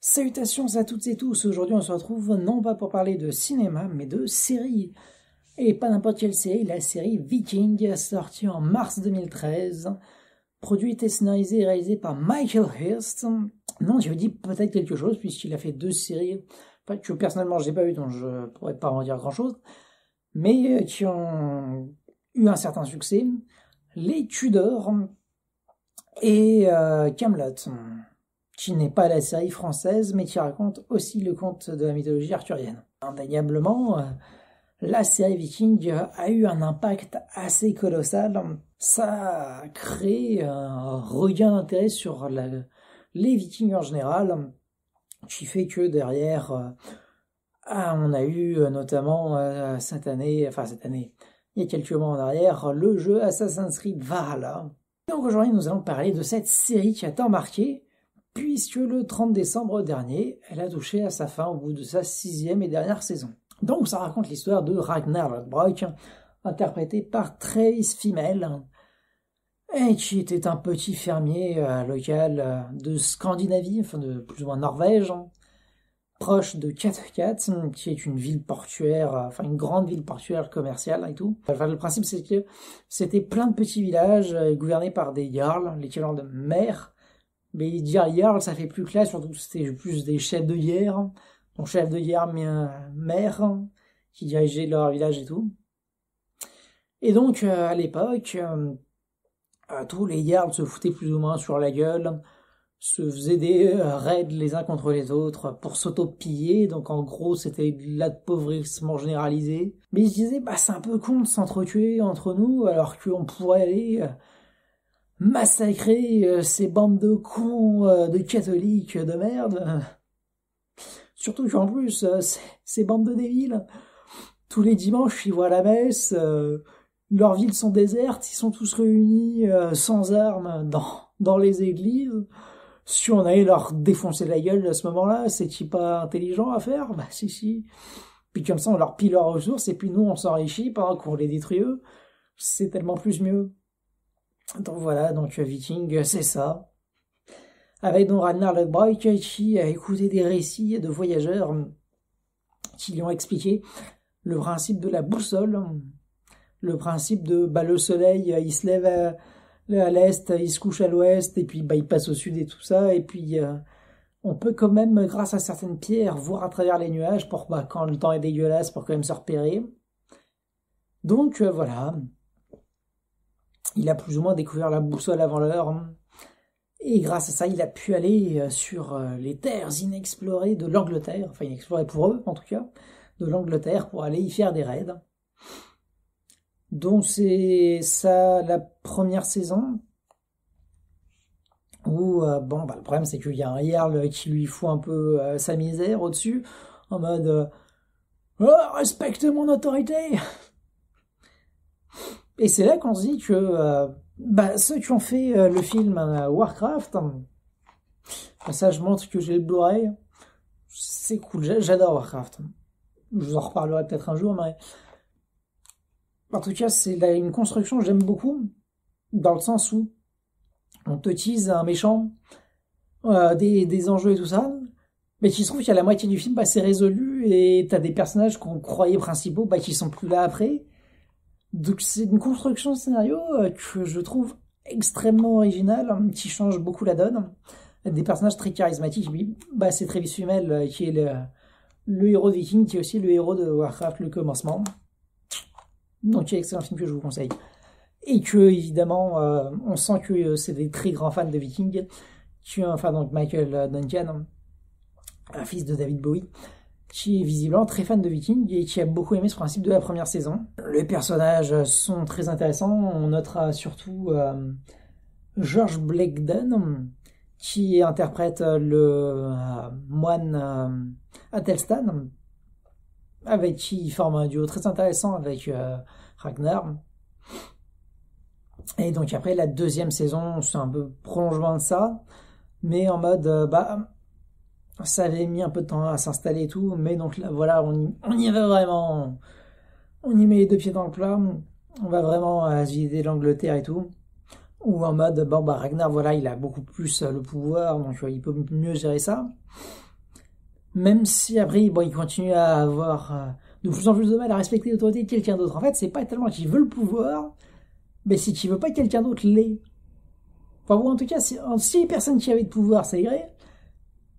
Salutations à toutes et tous, aujourd'hui on se retrouve non pas pour parler de cinéma, mais de série. Et pas n'importe quelle série, la série Viking, sortie en mars 2013, produite et scénarisée et réalisée par Michael Hirst. Non, je vous dis peut-être quelque chose, puisqu'il a fait deux séries, que personnellement j'ai pas vu, donc je pourrais pas en dire grand chose, mais qui ont eu un certain succès. Les Tudors et Kaamelott, qui n'est pas la série française, mais qui raconte aussi le conte de la mythologie arthurienne. Indéniablement, la série Viking a eu un impact assez colossal. Ça a créé un regain d'intérêt sur les Vikings en général, qui fait que derrière, on a eu notamment cette année, il y a quelques mois en arrière, le jeu Assassin's Creed Valhalla. Donc aujourd'hui, nous allons parler de cette série qui a tant marqué, puisque le 30 décembre dernier, elle a touché à sa fin au bout de sa 6e et dernière saison. Donc ça raconte l'histoire de Ragnar Lodbrok, interprété par Travis Fimmel, et qui était un petit fermier local de Scandinavie, enfin de plus ou moins Norvège, proche de Kattegat, qui est une ville portuaire, enfin une grande ville portuaire commerciale et tout. Enfin, le principe c'est que c'était plein de petits villages gouvernés par des jarls, l'équivalent de maires. Mais dire jarl, ça fait plus classe, surtout que c'était plus des chefs de guerre, donc chefs de guerre, mais maires, qui dirigeaient leur village et tout. Et donc, à l'époque, tous les jarls se foutaient plus ou moins sur la gueule, se faisaient des raids les uns contre les autres pour s'auto-piller, donc en gros, c'était de l'appauvrissement généralisé. Mais ils se disaient, bah c'est un peu con de s'entretuer entre nous, alors qu'on pourrait aller massacrer ces bandes de cons de catholiques de merde. Surtout qu'en plus, ces bandes de débiles, tous les dimanches, ils vont à la messe, leurs villes sont désertes, ils sont tous réunis sans armes dans les églises. Si on allait leur défoncer la gueule à ce moment-là, c'est-il pas intelligent à faire? Bah si. Puis comme ça, on leur pille leurs ressources, et puis nous, on s'enrichit pendant qu'on les détruit eux. C'est tellement plus mieux. Donc voilà, donc Viking, c'est ça. Avec donc Ragnar Lodbrok qui a écouté des récits de voyageurs qui lui ont expliqué le principe de la boussole, le principe de le soleil il se lève à l'est, il se couche à l'ouest, et puis il passe au sud et tout ça, et puis on peut quand même, grâce à certaines pierres, voir à travers les nuages pour quand le temps est dégueulasse, pour quand même se repérer. Donc voilà. Il a plus ou moins découvert la boussole avant l'heure. Et grâce à ça, il a pu aller sur les terres inexplorées de l'Angleterre, enfin inexplorées pour eux en tout cas, de l'Angleterre pour aller y faire des raids. Donc c'est ça la première saison où, le problème c'est qu'il y a un Jarl qui lui fout un peu sa misère au-dessus, en mode oh, respecte mon autorité. Et c'est là qu'on se dit que ceux qui ont fait le film Warcraft, ça je montre que j'ai le Blu-ray, c'est cool, j'adore Warcraft. Je vous en reparlerai peut-être un jour, mais en tout cas c'est une construction que j'aime beaucoup, dans le sens où on te tease un méchant, des enjeux et tout ça, mais qui se trouve qu'à la moitié du film, c'est résolu, et t'as des personnages qu'on croyait principaux, qui sont plus là après. Donc c'est une construction de scénario que je trouve extrêmement originale, qui change beaucoup la donne. Des personnages très charismatiques. Oui, c'est Travis Fimmel qui est le héros de Viking, qui est aussi le héros de Warcraft, le commencement. Donc c'est un film que je vous conseille. Et que évidemment, on sent que c'est des très grands fans de Viking. Donc Michael Duncan, un fils de David Bowie, qui est visiblement très fan de Viking et qui a beaucoup aimé ce principe de la première saison. Les personnages sont très intéressants. On notera surtout George Blackden, qui interprète le moine Athelstan, avec qui il forme un duo très intéressant avec Ragnar. Et donc après, la deuxième saison, c'est un peu prolongement de ça, mais en mode ça avait mis un peu de temps à s'installer et tout, mais donc là, voilà, on y va vraiment. On y met les deux pieds dans le plat. On va vraiment se vider l'Angleterre et tout. Ou en mode, Ragnar, voilà, il a beaucoup plus le pouvoir, donc il peut mieux gérer ça. Même si après, bon, il continue à avoir de plus en plus de mal à respecter l'autorité de quelqu'un d'autre. En fait, c'est pas tellement qu'il veut le pouvoir, mais c'est qu'il veut pas que quelqu'un d'autre l'ait. Enfin bon, en tout cas, si les personnes qui avaient de pouvoir, ça irait.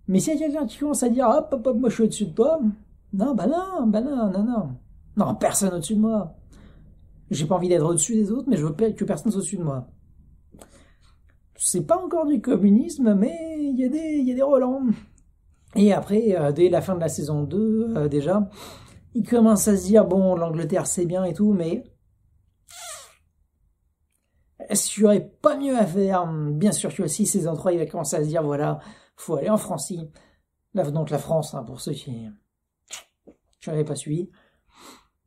Mais s'il y a quelqu'un qui commence à dire hop, hop, hop, moi je suis au-dessus de toi, non, bah non, bah non, non, non. Non, personne au-dessus de moi. J'ai pas envie d'être au-dessus des autres, mais je veux pas que personne soit au-dessus de moi. C'est pas encore du communisme, mais il y a des relents. Et après, dès la fin de la saison 2, déjà, il commence à se dire, bon, l'Angleterre c'est bien et tout, mais est-ce qu'il n'y aurait pas mieux à faire? Bien sûr que aussi, saison 3, il va commencer à se dire, voilà, faut aller en Francie. Donc la France, hein, pour ceux qui n'avaient pas suivi.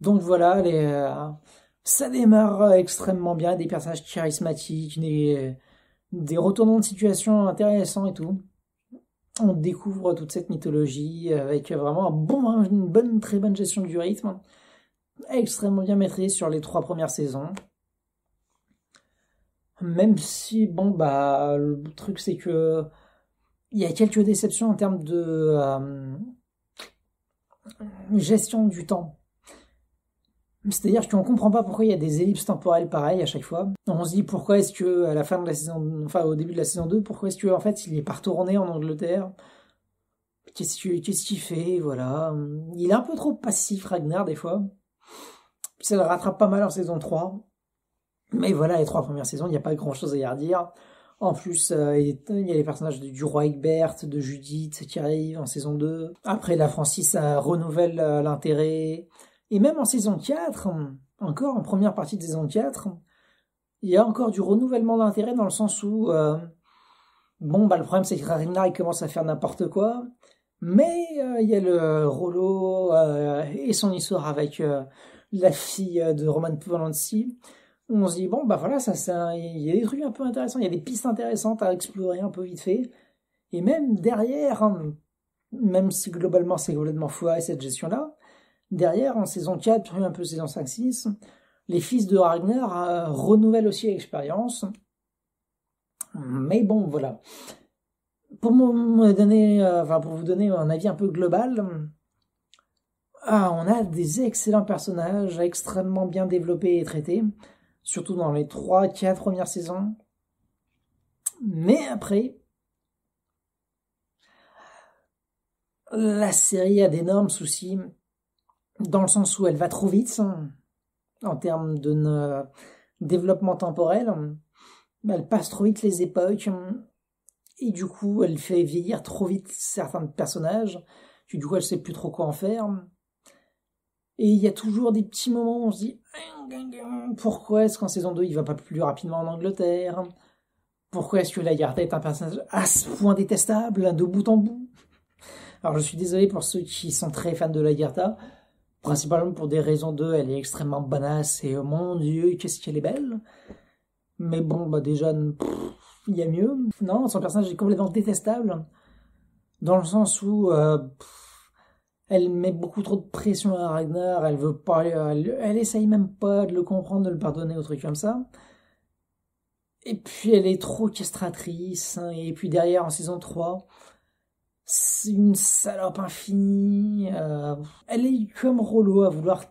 Donc voilà, ça démarre extrêmement bien, des personnages charismatiques, des retournements de situation intéressants et tout. On découvre toute cette mythologie avec vraiment une bonne, très bonne gestion du rythme, extrêmement bien maîtrisée sur les 3 premières saisons. Même si, bon, bah, le truc c'est que il y a quelques déceptions en termes de gestion du temps. C'est-à-dire qu'on comprend pas pourquoi il y a des ellipses temporelles pareilles à chaque fois. On se dit pourquoi est-ce que à la fin de la saison, enfin au début de la saison 2, pourquoi est-ce que en fait il est pas retourné en Angleterre? Qu'est-ce qu'il fait? Voilà. Il est un peu trop passif, Ragnar, des fois. Puis ça le rattrape pas mal en saison 3. Mais voilà, les 3 premières saisons, il n'y a pas grand-chose à y redire. En plus, il y a les personnages du roi Egbert, de Judith qui arrivent en saison 2. Après, la Francie, ça renouvelle l'intérêt. Et même en saison 4, encore en première partie de saison 4, il y a encore du renouvellement d'intérêt dans le sens où, bon, bah le problème c'est que Ragnar il commence à faire n'importe quoi, mais il y a le Rollo et son histoire avec la fille de Roman Polanski. On se dit, bon, bah voilà, il y a des trucs un peu intéressants, il y a des pistes intéressantes à explorer un peu vite fait. Et même derrière, même si globalement c'est complètement foiré cette gestion-là, derrière, en saison 4, puis un peu saison 5-6, les fils de Ragnar renouvellent aussi l'expérience. Mais bon, voilà. Pour vous donner un avis un peu global, on a des excellents personnages, extrêmement bien développés et traités, surtout dans les 3-4 premières saisons. Mais après, la série a d'énormes soucis, dans le sens où elle va trop vite, en termes de développement temporel. Elle passe trop vite les époques, et du coup, elle fait vieillir trop vite certains personnages, et du coup, elle sait plus trop quoi en faire. Et il y a toujours des petits moments où on se dit pourquoi est-ce qu'en saison 2, il va pas plus rapidement en Angleterre? Pourquoi est-ce que Lagartha est un personnage à ce point détestable, de bout en bout? Alors, je suis désolé pour ceux qui sont très fans de Lagartha, principalement pour des raisons elle est extrêmement banasse et oh mon dieu, qu'est-ce qu'elle est belle. Mais bon, bah déjà, il y a mieux. Non, son personnage est complètement détestable, dans le sens où elle met beaucoup trop de pression à Ragnar, elle veut pas, elle essaye même pas de le comprendre, de le pardonner, ou truc comme ça. Et puis elle est trop castratrice, hein, et puis derrière, en saison 3, c'est une salope infinie. Elle est comme Rollo à vouloir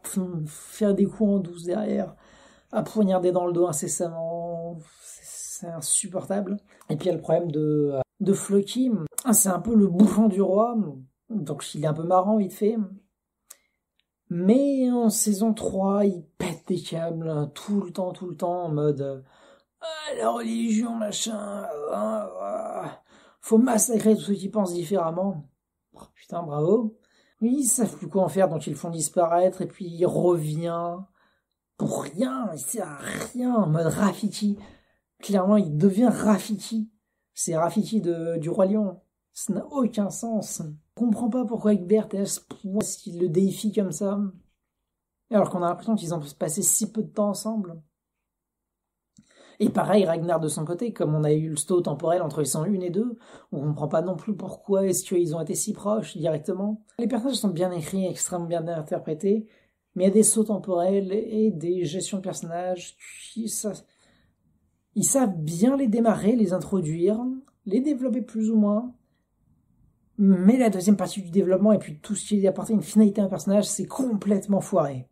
faire des coups en douce derrière, à poignarder dans le dos incessamment. C'est insupportable. Et puis il y a le problème de Floki. C'est un peu le bouffon du roi, donc il est un peu marrant vite fait. Mais en saison 3, il pète des câbles tout le temps, en mode la religion, machin, faut massacrer tous ceux qui pensent différemment. Oh, putain, bravo. Ils savent plus quoi en faire, donc ils le font disparaître, et puis il revient pour rien, il sert à rien, en mode Rafiki. Clairement, il devient Rafiki. C'est Rafiki du Roi Lion. Ça n'a aucun sens. Je comprends pas pourquoi Egbert est à ce point s'il le déifie comme ça. Alors qu'on a l'impression qu'ils ont passé si peu de temps ensemble. Et pareil, Ragnar de son côté, comme on a eu le saut temporel entre les 101 et 2, on comprend pas non plus pourquoi est-ce qu'ils ont été si proches directement. Les personnages sont bien écrits, extrêmement bien interprétés, mais il y a des sauts temporels et des gestions de personnages ils savent bien les démarrer, les introduire, les développer plus ou moins, Mais la deuxième partie du développement et puis tout ce qui est apporté une finalité à un personnage, c'est complètement foiré.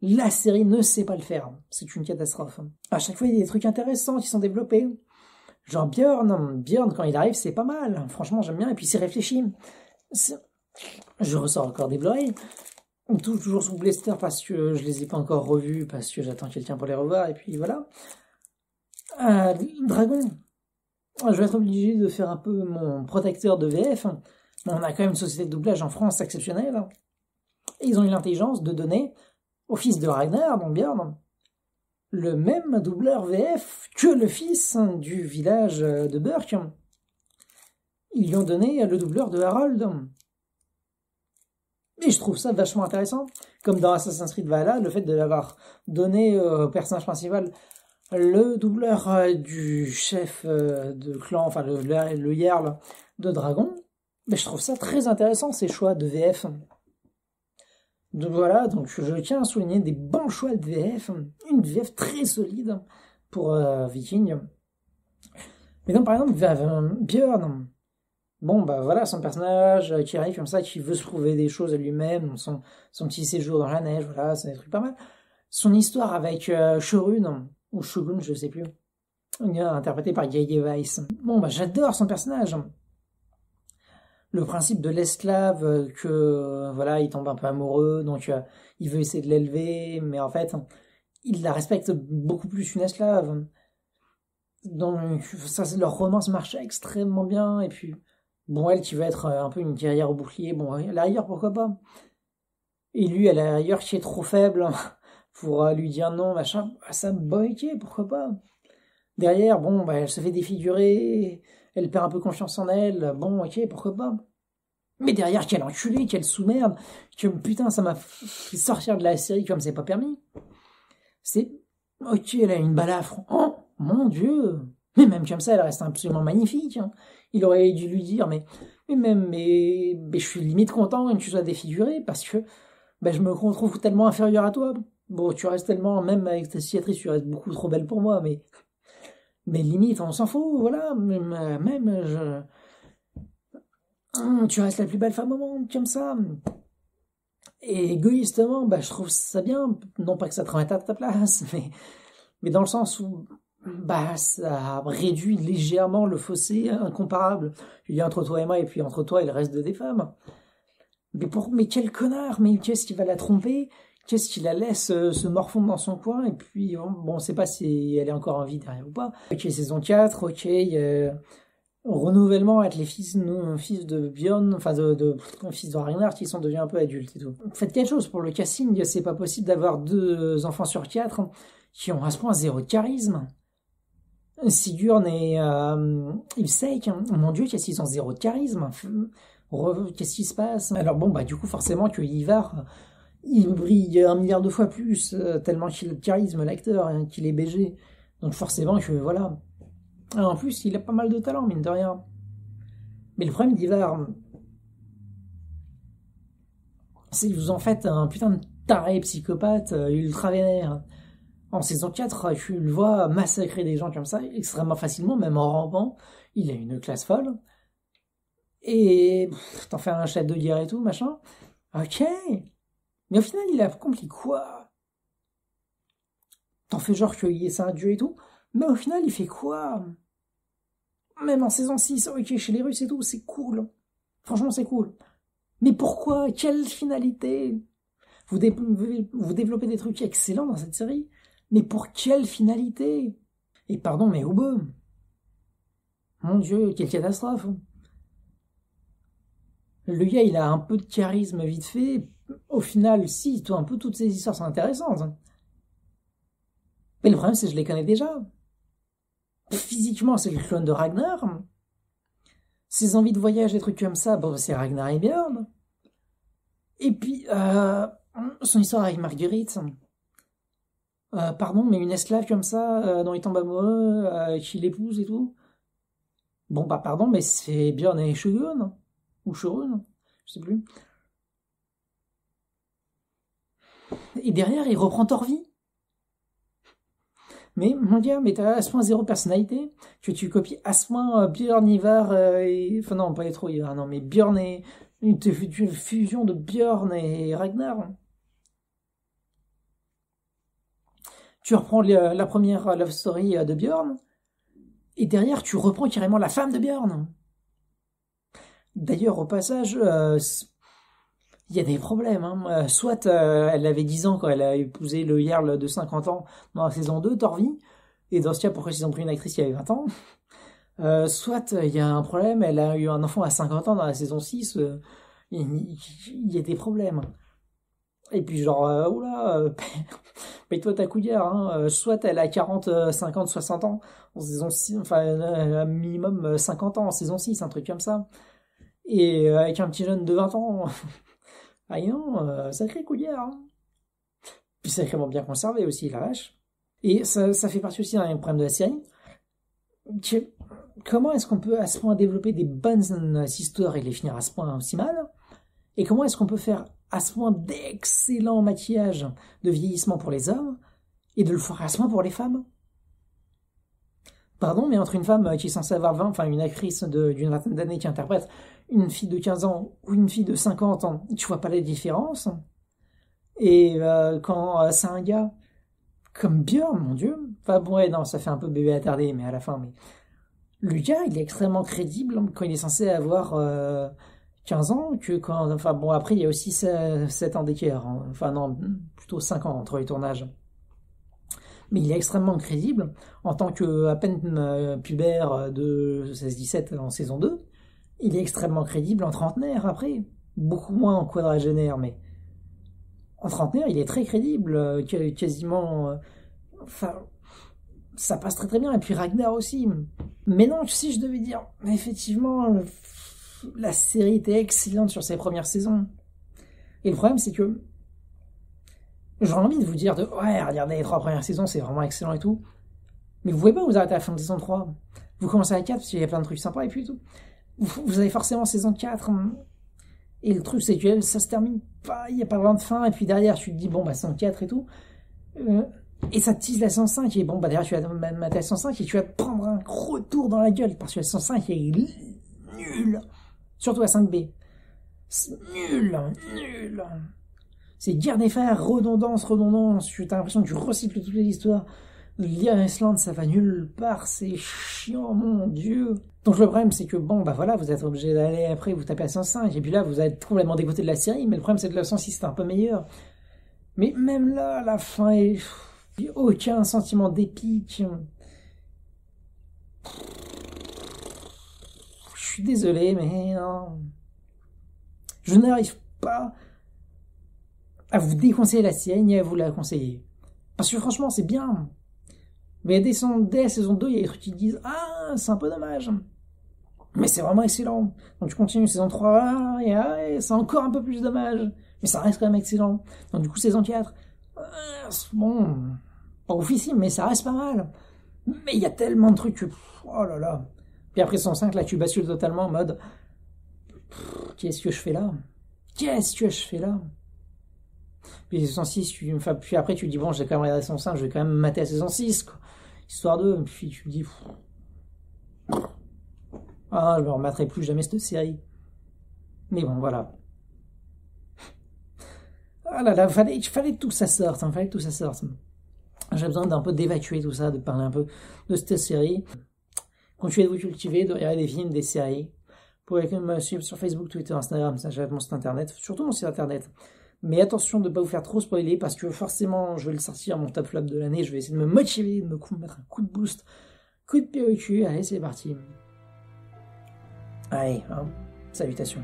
La série ne sait pas le faire. C'est une catastrophe. À chaque fois, il y a des trucs intéressants qui sont développés. Genre Björn, quand il arrive, c'est pas mal. Franchement, j'aime bien. Et puis, c'est réfléchi. Je ressors encore des Blu-ray. Toujours sous blister parce que je les ai pas encore revus, parce que j'attends quelqu'un pour les revoir. Et puis, voilà. Dragon. Je vais être obligé de faire un peu mon protecteur de VF. On a quand même une société de doublage en France exceptionnelle. Et ils ont eu l'intelligence de donner au fils de Ragnar, donc Björn, le même doubleur VF que le fils du village de Burke. Ils lui ont donné le doubleur de Harold. Et je trouve ça vachement intéressant. Comme dans Assassin's Creed Valhalla, le fait de l'avoir donné au personnage principal le doubleur du chef de clan, enfin le Jarl de Dragon. Mais je trouve ça très intéressant, ces choix de VF. Donc voilà, donc je tiens à souligner des bons choix de VF, une VF très solide pour Viking. Mais donc par exemple, Björn, bon bah voilà, son personnage qui arrive comme ça, qui veut se prouver des choses à lui-même, son petit séjour dans la neige, voilà, c'est des trucs pas mal. Son histoire avec Shorun, ou Shogun, je sais plus, interprété par Gaye Weiss. Bon bah j'adore son personnage. Le principe de l'esclave, que voilà, il tombe un peu amoureux, donc il veut essayer de l'élever, mais en fait, il la respecte beaucoup plus qu'une esclave. Donc ça, leur romance marche extrêmement bien, et puis bon, elle qui veut être un peu une guerrière au bouclier, bon, à la rigueur, pourquoi pas. Et lui, à la rigueur, qui est trop faible pour lui dire non, machin, ça ok, pourquoi pas. Derrière, bon, bah, elle se fait défigurer, elle perd un peu confiance en elle, bon, ok, pourquoi pas. Mais derrière, quel enculé, quelle sous-merde, que putain, ça m'a fait sortir de la série comme c'est pas permis. C'est, ok, elle a une balafre, oh, mon Dieu. Mais même comme ça, elle reste absolument magnifique. Hein. Il aurait dû lui dire, mais je suis limite content que tu sois défiguré parce que je me retrouve tellement inférieur à toi. Bon, tu restes tellement, même avec ta cicatrice, tu restes beaucoup trop belle pour moi, mais limite, on s'en fout, voilà. Tu restes la plus belle femme au monde, comme ça. Et égoïstement, je trouve ça bien. Non pas que ça te remette à ta place, mais dans le sens où ça réduit légèrement le fossé incomparable. Il y a entre toi et moi, et puis entre toi et le reste des femmes. Mais quel connard, mais qu'est-ce qui va la tromper? Qu'est-ce qui la laisse se morfondre dans son coin? Et puis, bon, on sait pas si elle est encore en vie derrière ou pas. Ok, saison 4, ok, renouvellement avec les fils de Björn, enfin fils de Ragnar qui sont devenus un peu adultes et tout. Faites quelque chose pour le casting, c'est pas possible d'avoir 2 enfants sur 4 qui ont à ce point 0 de charisme. Sigurd et Ilseik, mon dieu, qu'est-ce qu'ils ont 0 de charisme. Qu'est-ce qui se passe? Alors bon, du coup, forcément que Ivar, il brille 1 milliard de fois plus, tellement qu'il a de charisme, l'acteur, hein, qu'il est BG. Donc forcément que, voilà. En plus, il a pas mal de talent, mine de rien. Mais le problème d'Ivar, c'est que vous en faites un putain de taré psychopathe ultra vénère. En saison 4, tu le vois massacrer des gens comme ça extrêmement facilement, même en rampant. Il a une classe folle. Et t'en fais un chef de guerre et tout, machin. Ok. Mais au final, il a accompli quoi? T'en fais genre que c'est un dieu et tout. Mais au final, il fait quoi? Même en saison 6, ok, chez les Russes et tout, c'est cool. Franchement, c'est cool. Mais pourquoi? Quelle finalité? Vous développez des trucs excellents dans cette série. Mais pour quelle finalité? Et pardon, mais au bout. Mon Dieu, quelle catastrophe. Le gars, il a un peu de charisme vite fait. Au final, si, un peu toutes ces histoires sont intéressantes. Mais le problème, c'est que je les connais déjà. Physiquement, c'est le clone de Ragnar. Ses envies de voyage, des trucs comme ça, bon, c'est Ragnar et Björn. Et puis, son histoire avec Marguerite. Pardon, mais une esclave comme ça, dont il tombe amoureux, qui l'épouse et tout. Bon, pardon, mais c'est Björn et Shogun. Ou Shorun, je sais plus. Et derrière, il reprend Torvi. Mais mon gars, mais t'as à ce point zéro personnalité que tu copies à ce point Björn, Ivar et... Enfin non, pas les trop Ivar, non, mais Björn et... Une fusion de Björn et Ragnar. Tu reprends la première love story de Björn, et derrière tu reprends carrément la femme de Björn. D'ailleurs, au passage, il y a des problèmes. Hein. Soit elle avait 10 ans quand elle a épousé le Jarl de 50 ans dans la saison 2, Torvi, et dans ce cas, pourquoi ils ont pris une actrice qui avait 20 ans? Soit il y a un problème, elle a eu un enfant à 50 ans dans la saison 6, il y a des problèmes. Et puis genre, oula, paye-toi ta couillère, hein. Soit elle a 40, 50, 60 ans en saison 6, enfin elle a minimum 50 ans en saison 6, un truc comme ça. Et avec un petit jeune de 20 ans, ah non, sacré couillère, hein. Puis sacrément bien conservé aussi, la vache. Et ça fait partie aussi d'un problème de la série. Comment est-ce qu'on peut à ce point développer des bonnes histoires et les finir à ce point aussi mal? Et comment est-ce qu'on peut faire à ce point d'excellent maquillage de vieillissement pour les hommes et de le faire à ce point pour les femmes? Pardon, mais entre une femme qui est censée avoir 20, enfin une actrice d'une vingtaine d'années qui interprète une fille de 15 ans ou une fille de 50 ans, tu vois pas la différence? Et quand c'est un gars comme Björn, mon dieu, enfin bon, ouais, non, ça fait un peu bébé attardé, mais à la fin, mais le gars, il est extrêmement crédible quand il est censé avoir 15 ans, que quand, enfin bon, après il y a aussi 7 ans d'écart, hein. Enfin non, plutôt 5 ans entre les tournages. Mais il est extrêmement crédible en tant que à peine pubère de 16-17 en saison 2. Il est extrêmement crédible en trentenaire après, beaucoup moins en quadragénaire, mais en trentenaire il est très crédible, quasiment, enfin ça passe très très bien. Et puis Ragnar aussi. Mais non, si je devais dire, effectivement, la série était excellente sur ses premières saisons. Et le problème, c'est que j'aurais envie de vous dire ouais, regardez les 3 premières saisons, c'est vraiment excellent et tout. Mais vous pouvez pas vous arrêter à la fin de saison 3. Vous commencez à 4 parce qu'il y a plein de trucs sympas et puis tout. Vous avez forcément saison 4. Et le truc, c'est que ça se termine pas, il n'y a pas vraiment de fin. Et puis derrière, tu te dis, bon, bah, saison 4 et tout. Et ça te tease la 105. Et bon, bah, derrière, tu vas mater la 105 et tu vas te prendre un gros tour dans la gueule. Parce que la 105 est nulle. Surtout la 5B. C'est nul. C'est guerre des fers, redondance. Tu as l'impression que tu recycles toutes les histoires. Lire Iceland, ça va nulle part, c'est chiant, mon dieu. Donc le problème, c'est que bon, bah voilà, vous êtes obligé d'aller après, vous tapez à 105, et puis là, vous êtes complètement dégoûté de la série, mais le problème, c'est que la 106, c'est un peu meilleur. Mais même là, la fin est... aucun sentiment d'épique. Je suis désolé, mais non. Je n'arrive pas à vous déconseiller la série, ni à vous la conseiller. Parce que franchement, c'est bien. Mais dès la saison 2, il y a des trucs qui disent « Ah, c'est un peu dommage !» Mais c'est vraiment excellent. Donc tu continues saison 3, et c'est encore un peu plus dommage. Mais ça reste quand même excellent. Donc du coup, saison 4, bon, pas oufissime, mais ça reste pas mal. Mais il y a tellement de trucs que... Oh là là. Puis après saison 5, là, tu bascules totalement en mode qu'est-ce que je fais là? Puis saison 6, puis après tu dis bon, j'ai quand même regardé saison 5, je vais quand même mater la saison 6, quoi. Histoire de... Puis tu dis... Ah, je me remettrai plus jamais cette série. Mais bon, voilà. Ah là là, fallait que tout ça sorte, hein, fallait que tout ça sorte. J'ai besoin d'un peu d'évacuer tout ça, de parler un peu de cette série. Continuez de vous cultiver, de regarder des films, des séries. Vous pouvez me suivre sur Facebook, Twitter, Instagram, ça j'ai mon site internet, surtout mon site internet. Mais attention de ne pas vous faire trop spoiler, parce que forcément, je vais le sortir, mon top flop de l'année, je vais essayer de me motiver, de me mettre un coup de boost, coup de pied au cul, allez, c'est parti. Allez, hein, salutations.